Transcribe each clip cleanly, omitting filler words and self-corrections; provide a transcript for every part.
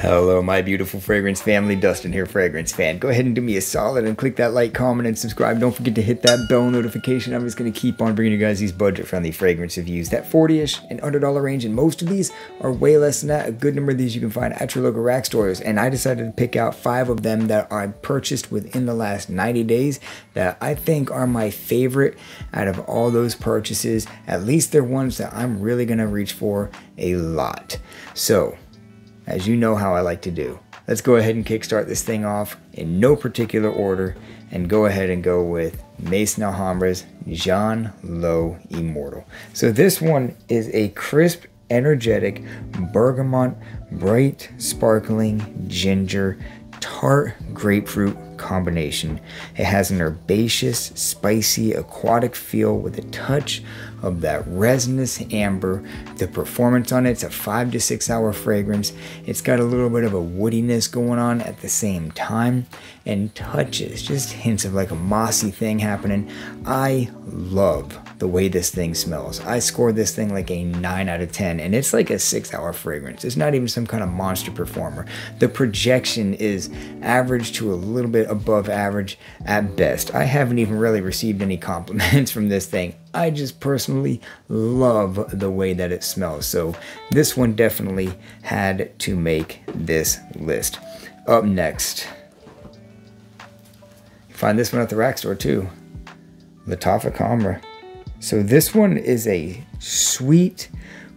Hello, my beautiful fragrance family. Dustin here, fragrance fan. Go ahead and do me a solid and click that like, comment, and subscribe. Don't forget to hit that bell notification. I'm just going to keep on bringing you guys these budget-friendly fragrance reviews. That 40-ish and under dollar range, and most of these are way less than that. A good number of these you can find at your local rack stores, and I decided to pick out 5 of them that I purchased within the last 90 days that I think are my favorite out of all those purchases. At least they're ones that I'm really going to reach for a lot. So, as you know how I like to do, let's go ahead and kickstart this thing off in no particular order and go ahead and go with Maison Alhambra's Jean Lo Immortal. So this one is a crisp, energetic, bergamot, bright, sparkling, ginger, tart grapefruit combination. It has an herbaceous, spicy, aquatic feel with a touch of that resinous amber. The performance on it's a 5 to 6 hour fragrance. It's got a little bit of a woodiness going on at the same time, and touches, just hints of like a mossy thing happening. I love the way this thing smells. I scored this thing like a 9 out of 10, and it's like a 6 hour fragrance. It's not even some kind of monster performer. The projection is average to a little bit above average at best. I haven't even really received any compliments from this thing. I just personally love the way that it smells. So this one definitely had to make this list. Up next, you find this one at the rack store too. Lattafa Camera. So this one is a sweet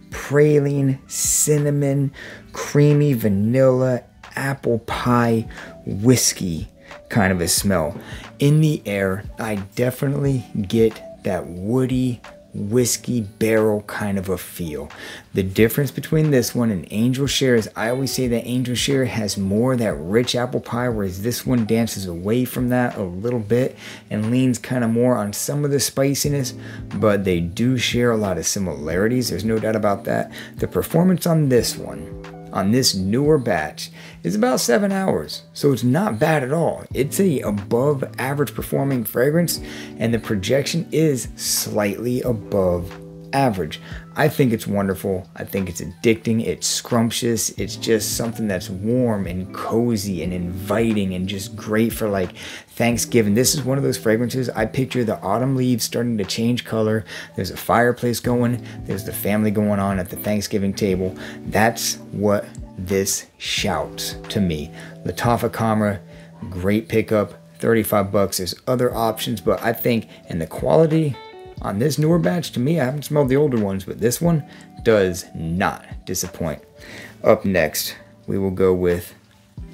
praline, cinnamon, creamy vanilla, apple pie, whiskey kind of a smell. In the air, I definitely get that woody whiskey barrel kind of a feel. The difference between this one and Angel Share is I always say that Angel Share has more of that rich apple pie, whereas this one dances away from that a little bit and leans kind of more on some of the spiciness, but they do share a lot of similarities. There's no doubt about that. The performance on this one, on this newer batch, is about 7 hours, so it's not bad at all. It's a above average performing fragrance, and the projection is slightly above average. I think it's wonderful. I think it's addicting. It's scrumptious. It's just something that's warm and cozy and inviting and just great for like Thanksgiving. This is one of those fragrances I picture the autumn leaves starting to change color. There's a fireplace going. There's the family going on at the Thanksgiving table. That's what this shouts to me. Lattafa Camera, great pickup, 35 bucks. There's other options, but I think in the quality on this newer batch, to me, I haven't smelled the older ones, but this one does not disappoint. Up next, we will go with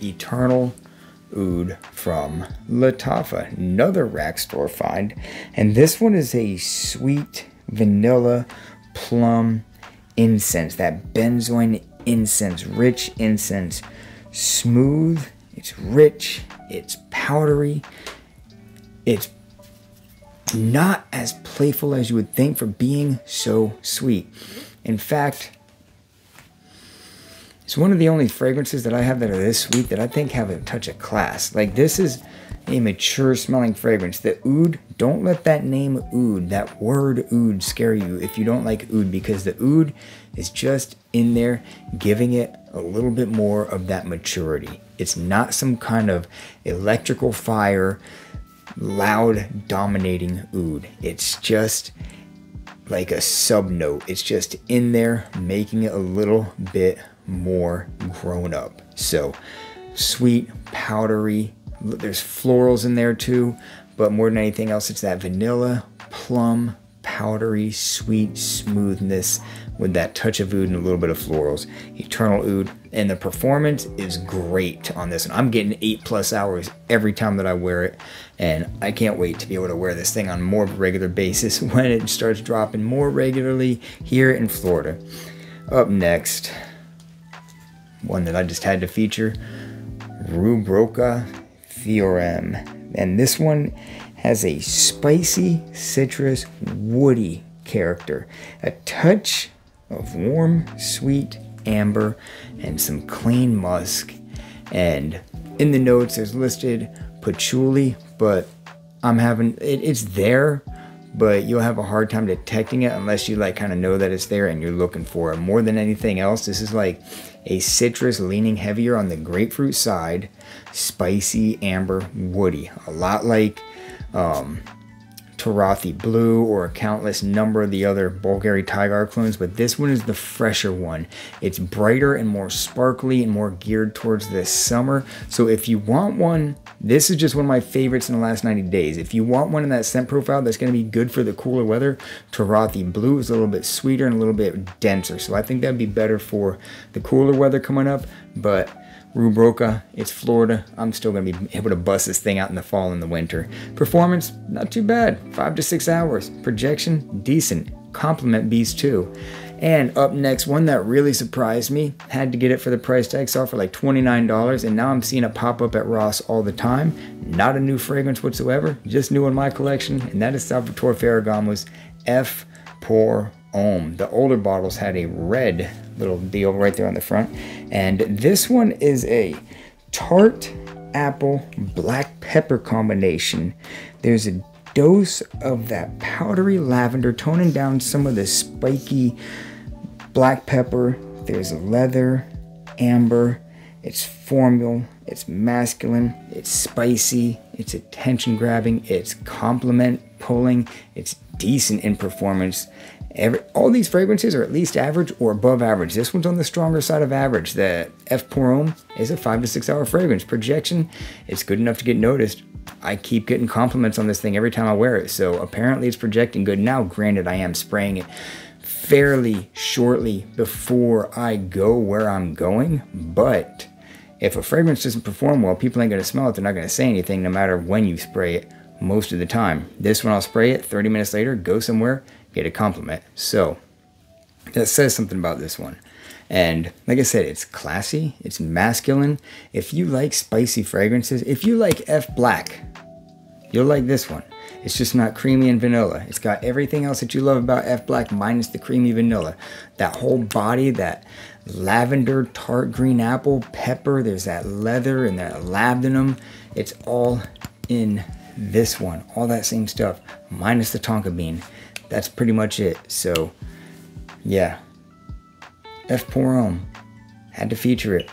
Eternal Oud from Lattafa, another rack store find. And this one is a sweet vanilla plum incense, that benzoin incense, rich incense, smooth, it's rich, it's powdery, it's not as playful as you would think for being so sweet. In fact, it's one of the only fragrances that I have that are this sweet that I think have a touch of class. Like, this is a mature smelling fragrance. The oud, don't let that name oud, that word oud, scare you if you don't like oud, because the oud is just in there giving it a little bit more of that maturity. It's not some kind of electrical fire, loud, dominating oud. It's just like a sub note. It's just in there, making it a little bit more grown up. So sweet, powdery, there's florals in there too, but more than anything else, it's that vanilla, plum, powdery, sweet smoothness with that touch of oud and a little bit of florals. Eternal Oud, and the performance is great on this one. I'm getting 8+ hours every time that I wear it, and I can't wait to be able to wear this thing on a more regular basis when it starts dropping more regularly here in Florida. Up next, one that I just had to feature, Rubroca Theorem, and this one has a spicy, citrus, woody character, a touch of warm, sweet amber, and some clean musk. And in the notes, there's listed patchouli, but I'm having it's there, but you'll have a hard time detecting it unless you like kind of know that it's there and you're looking for it. More than anything else, this is like a citrus leaning heavier on the grapefruit side, spicy, amber, woody. A lot like Tarathi Blue or a countless number of the other Bulgari Tiger clones, but this one is the fresher one. It's brighter and more sparkly and more geared towards this summer. So if you want one, this is just one of my favorites in the last 90 days. If you want one in that scent profile that's going to be good for the cooler weather, Tarathi Blue is a little bit sweeter and a little bit denser. So I think that'd be better for the cooler weather coming up, but Rubroka, it's Florida. I'm still going to be able to bust this thing out in the fall and the winter. Performance, not too bad. 5 to 6 hours. Projection, decent. Compliment bees too. And up next, one that really surprised me. Had to get it for the price tag. Saw it for like $29. And now I'm seeing it pop up at Ross all the time. Not a new fragrance whatsoever. Just new in my collection. And that is Salvatore Ferragamo's F Pour Homme. The older bottles had a red little deal right there on the front, and this one is a tart apple black pepper combination. There's a dose of that powdery lavender toning down some of the spiky black pepper. There's leather, amber. It's formal, it's masculine, it's spicy, it's attention grabbing, it's compliment pulling, it's decent in performance. All these fragrances are at least average or above average. This one's on the stronger side of average. The F Pour Homme is a 5 to 6 hour fragrance. Projection, it's good enough to get noticed. I keep getting compliments on this thing every time I wear it. So apparently it's projecting good. Now, granted, I am spraying it fairly shortly before I go where I'm going. But if a fragrance doesn't perform well, people ain't going to smell it. They're not going to say anything no matter when you spray it most of the time. This one, I'll spray it 30 minutes later, go somewhere, get a compliment. So that says something about this one. And like I said, it's classy, it's masculine. If you like spicy fragrances, if you like F Black, you'll like this one. It's just not creamy and vanilla. It's got everything else that you love about F Black minus the creamy vanilla. That whole body, that lavender, tart green apple, pepper, there's that leather and that labdanum. It's all in this one. All that same stuff minus the tonka bean. That's pretty much it. So yeah, F Pour Homme, had to feature it.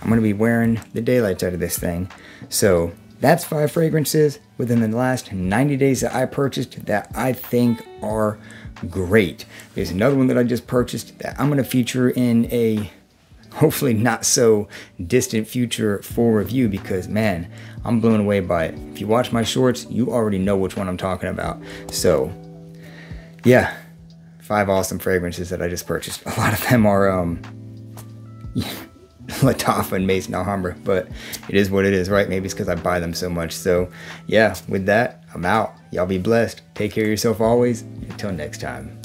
I'm gonna be wearing the daylights out of this thing. So that's 5 fragrances within the last 90 days that I purchased that I think are great. There's another one that I just purchased that I'm gonna feature in a hopefully not so distant future full review, because man, I'm blown away by it. If you watch my shorts, you already know which one I'm talking about. So yeah, 5 awesome fragrances that I just purchased. A lot of them are Lattafa and Maison Alhambra, but it is what it is, right? Maybe it's because I buy them so much. So yeah, with that, I'm out. Y'all be blessed. Take care of yourself always. Until next time.